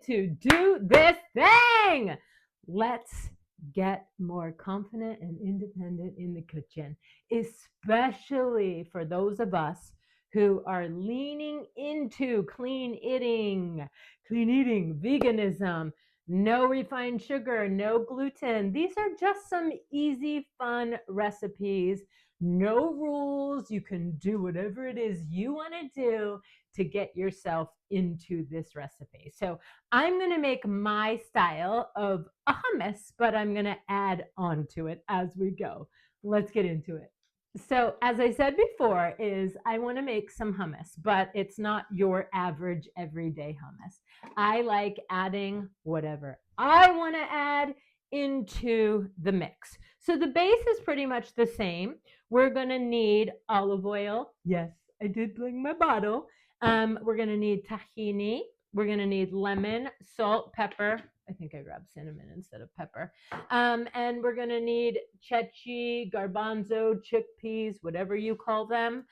to do this thing. Let's get more confident and independent in the kitchen, especially for those of us who are leaning into clean eating, veganism, no refined sugar, no gluten. These are just some easy, fun recipes. No rules. You can do whatever it is you want to do to get yourself into this recipe. So I'm going to make my style of a hummus, but I'm going to add on to it as we go. Let's get into it. So as I said before, is I want to make some hummus, but it's not your average everyday hummus. I like adding whatever I want to add into the mix. So the base is pretty much the same. We're going to need olive oil. Yes, I did bring my bottle. We're going to need tahini. We're going to need lemon, salt, pepper. I think I grabbed cinnamon instead of pepper. And we're going to need chechi, garbanzo, chickpeas, whatever you call them.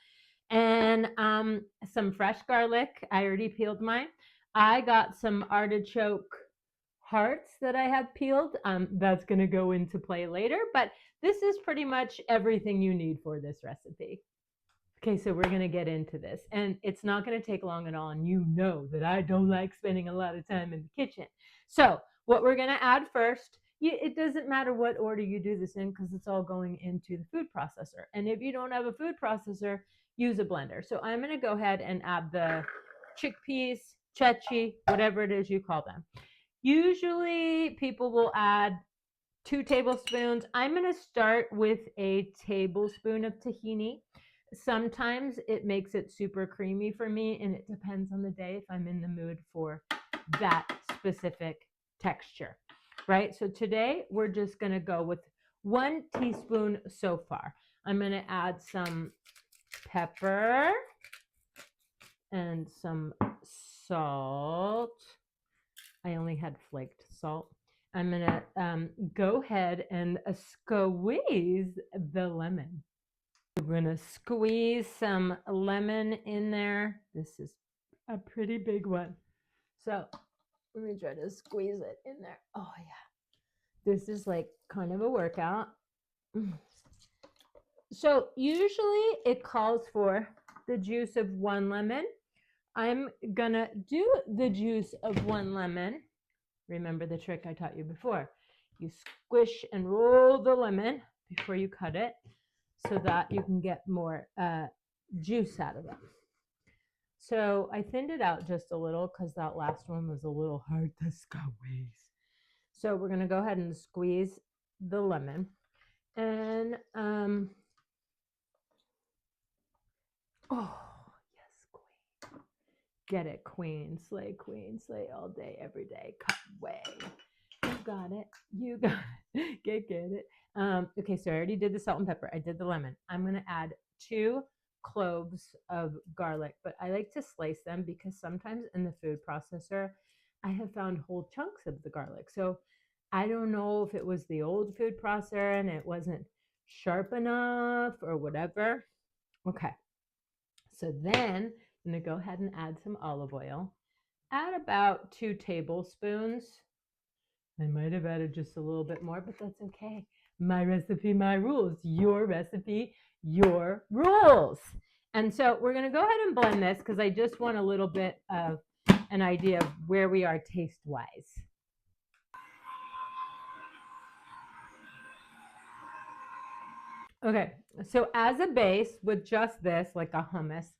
And some fresh garlic. I already peeled mine. I got some artichoke hearts that I have peeled. That's going to go into play later. But this is pretty much everything you need for this recipe. Okay, so we're going to get into this. And it's not going to take long at all. And you know that I don't like spending a lot of time in the kitchen. So what we're going to add first, it doesn't matter what order you do this in because it's all going into the food processor. And if you don't have a food processor, use a blender. So I'm going to go ahead and add the chickpeas, chechi, whatever it is you call them. Usually people will add 2 tablespoons. I'm going to start with a tablespoon of tahini. Sometimes it makes it super creamy for me, and it depends on the day if I'm in the mood for that specific texture, right? So today we're just going to go with 1 teaspoon so far. I'm going to add some pepper and some salt. I only had flaked salt. I'm going to go ahead and squeeze the lemon. We're going to squeeze some lemon in there. This is a pretty big one. So let me try to squeeze it in there. Oh, yeah. This is like kind of a workout. So usually it calls for the juice of 1 lemon. I'm going to do the juice of 1 lemon. Remember the trick I taught you before. You squish and roll the lemon before you cut it, so that you can get more juice out of it. So I thinned it out just a little because that last one was a little hard to squeeze. So we're going to go ahead and squeeze the lemon. And, oh, yes, queen. Get it, queen. Slay all day, every day. Cut way. You got it. You got it. Get it. Okay, so I already did the salt and pepper. I did the lemon. I'm going to add 2 cloves of garlic, but I like to slice them because sometimes in the food processor, I have found whole chunks of the garlic. So I don't know if it was the old food processor and it wasn't sharp enough or whatever. Okay, so then I'm going to go ahead and add some olive oil. Add about 2 tablespoons. I might have added just a little bit more, but that's okay. My recipe, my rules. Your recipe, your rules. And so we're going to go ahead and blend this because I just want a little bit of an idea of where we are taste-wise. Okay, so as a base with just this, like a hummus,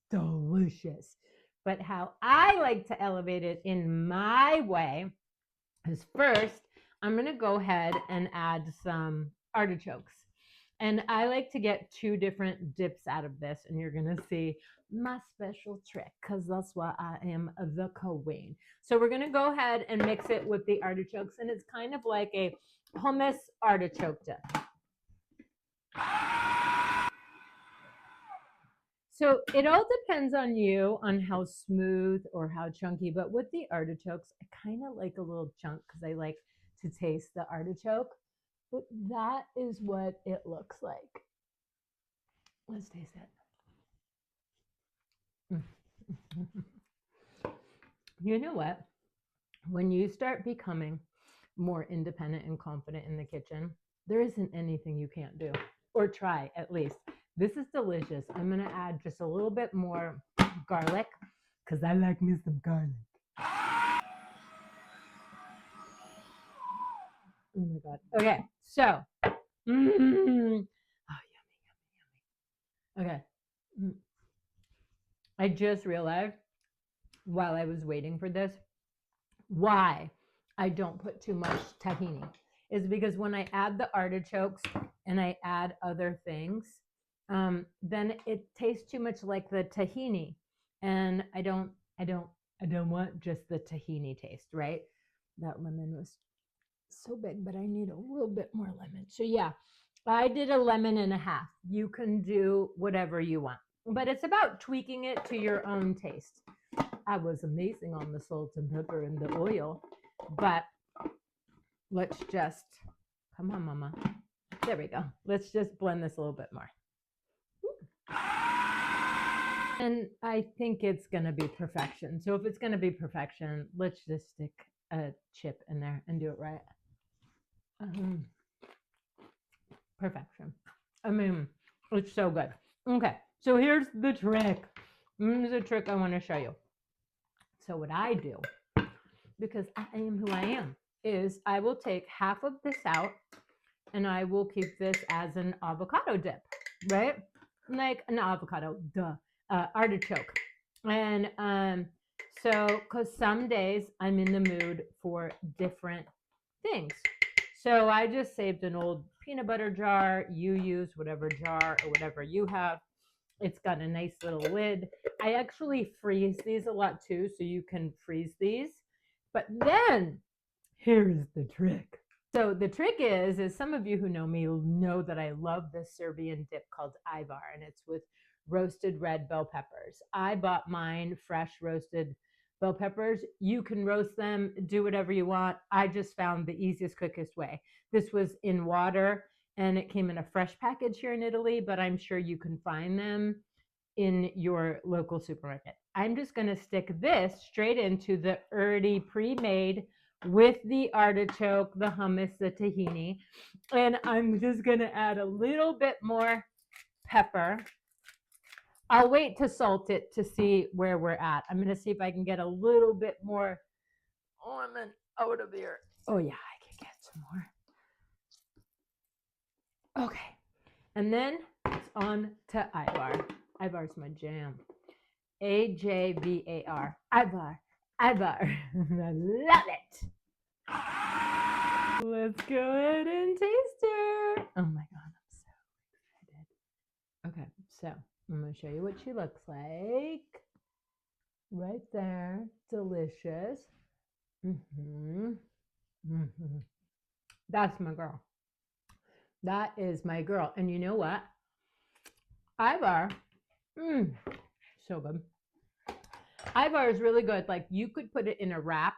delicious. But how I like to elevate it in my way is first, I'm going to go ahead and add some artichokes. And I like to get 2 different dips out of this, and you're going to see my special trick because that's why I am the queen. So we're going to go ahead and mix it with the artichokes, and it's kind of like a hummus artichoke dip. So it all depends on you on how smooth or how chunky, but with the artichokes, I kind of like a little chunk because I like to taste the artichoke, but that is what it looks like. Let's taste it. You know what? when you start becoming more independent and confident in the kitchen, there isn't anything you can't do or try at least. This is delicious. I'm going to add just a little bit more garlic because I like me some garlic. Oh my God. Okay. So, oh, yummy, yummy, yummy. Okay. I just realized while I was waiting for this why I don't put too much tahini is because when I add the artichokes and I add other things, then it tastes too much like the tahini, and I don't want just the tahini taste, right? That lemon was so big, but I need a little bit more lemon. So yeah, I did a lemon and a half. You can do whatever you want, but it's about tweaking it to your own taste. I was amazing on the salt and pepper and the oil, but let's just, come on, mama. There we go. Let's just blend this a little bit more. And I think it's going to be perfection. So if it's going to be perfection, let's just stick a chip in there and do it right. Perfection. I mean, it's so good. Okay, so here's the trick. Here's the trick I want to show you. So what I do, because I am who I am, is I will take half of this out and I will keep this as an avocado dip, right? Like an avocado, artichoke. And so, because some days I'm in the mood for different things. So I just saved an old peanut butter jar. You use whatever jar or whatever you have. It's got a nice little lid. I actually freeze these a lot too, so you can freeze these. But then here's the trick. So the trick is some of you who know me know that I love this Serbian dip called Ivar, and it's with roasted red bell peppers. I bought mine fresh roasted bell peppers. You can roast them, do whatever you want. I just found the easiest, quickest way. This was in water and it came in a fresh package here in Italy, but I'm sure you can find them in your local supermarket. I'm just going to stick this straight into the already pre-made with the artichoke, the hummus, the tahini, and I'm just going to add a little bit more pepper. I'll wait to salt it to see where we're at. I'm going to see if I can get a little bit more lemon out of here. Oh yeah, I can get some more. Okay, and then it's on to Ivar. Ivar's my jam. Ajvar. Ivar. Ivar. I love it. Let's go ahead and taste her. Oh my God, I'm so excited. Okay, so I'm going to show you what she looks like. Right there. Delicious. That's my girl. That is my girl. And you know what? Ivar, so good. Ivar is really good. Like you could put it in a wrap.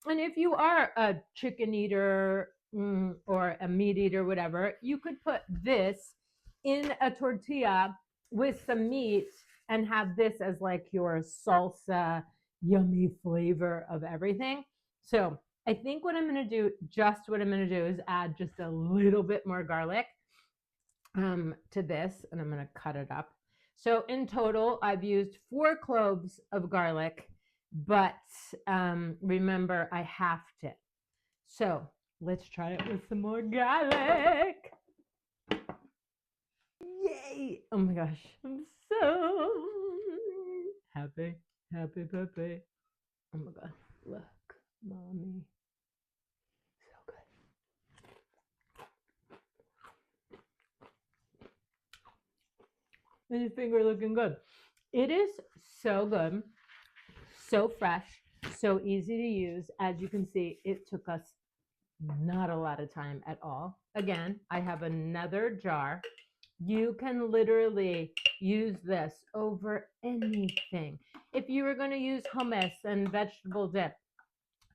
And if you are a chicken eater or a meat eater, whatever, you could put this in a tortilla with some meat and have this as like your salsa, yummy flavor of everything. So I think what I'm going to do, is add just a little bit more garlic to this, and I'm going to cut it up. So in total, I've used 4 cloves of garlic, but remember, I halved it. So let's try it with some more garlic. Yay! Oh my gosh, I'm so happy, happy, happy. Oh my God, look, mommy. So good. And your finger looking good. It is so good, so fresh, so easy to use. As you can see, it took us not a lot of time at all. Again, I have another jar. You can literally use this over anything. If you were going to use hummus and vegetable dip,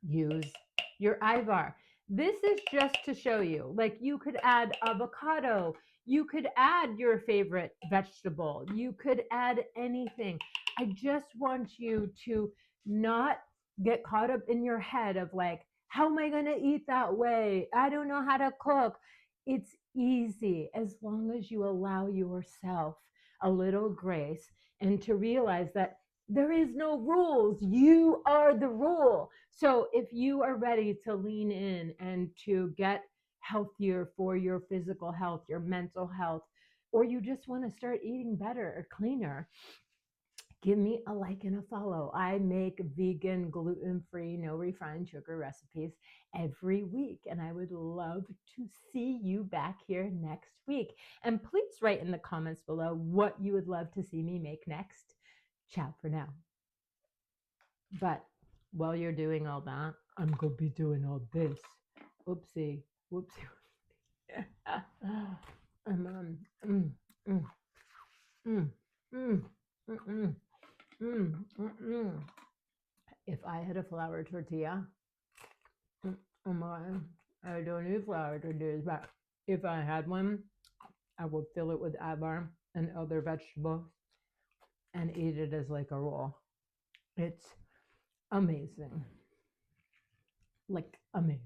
use your Ivar. This is just to show you, like you could add avocado, you could add your favorite vegetable, you could add anything. I just want you to not get caught up in your head of like, how am I going to eat that way? I don't know how to cook. It's easy as long as you allow yourself a little grace and to realize that there is no rules. You are the rule. So if you are ready to lean in and to get healthier for your physical health, your mental health, or you just want to start eating better or cleaner, give me a like and a follow. I make vegan, gluten-free, no refined sugar recipes every week, and I would love to see you back here next week. And please write in the comments below what you would love to see me make next. Ciao for now. But while you're doing all that, I'm going to be doing all this. Oopsie, whoopsie. mm, mm, mm, mm, mm, mm, mm, mm. If I had a flour tortilla, oh my, I don't need flour tortillas, but if I had one, I would fill it with abar and other vegetables and eat it as like a roll. It's amazing. Like amazing.